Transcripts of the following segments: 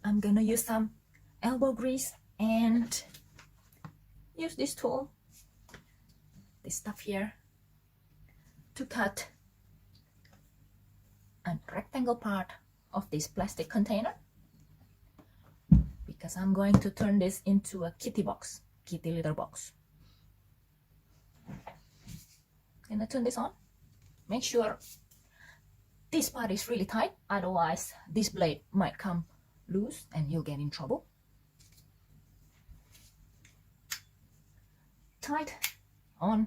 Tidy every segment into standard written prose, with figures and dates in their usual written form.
I'm gonna use some elbow grease and use this tool, this stuff here, to cut a rectangle part of this plastic container, because I'm going to turn this into a kitty box, kitty litter box. Gonna turn this on. Make sure this part is really tight, otherwise this blade might come loose and you'll get in trouble. Tight, on.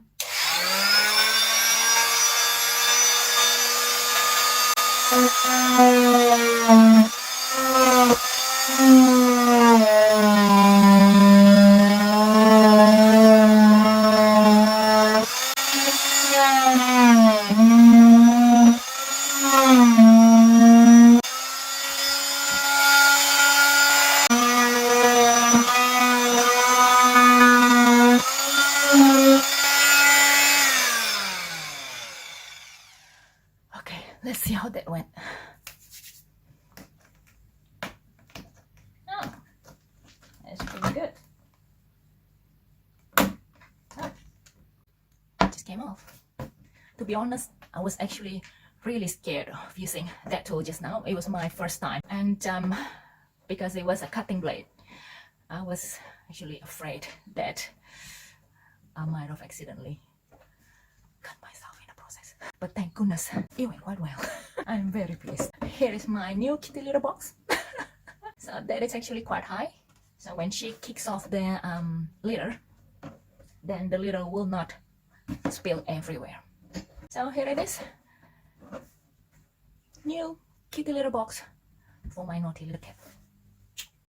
Okay, let's see how that went. Oh, that's pretty good. Oh, it just came off. To be honest, I was actually really scared of using that tool just now. It was my first time, and because it was a cutting blade, I was actually afraid that I might have accidentally cut myself in the process. But thank goodness, it went quite well. I'm very pleased. Here is my new kitty litter box. So that is actually quite high. So when she kicks off the litter, then the litter will not spill everywhere. So here it is. New kitty litter box for my naughty little cat.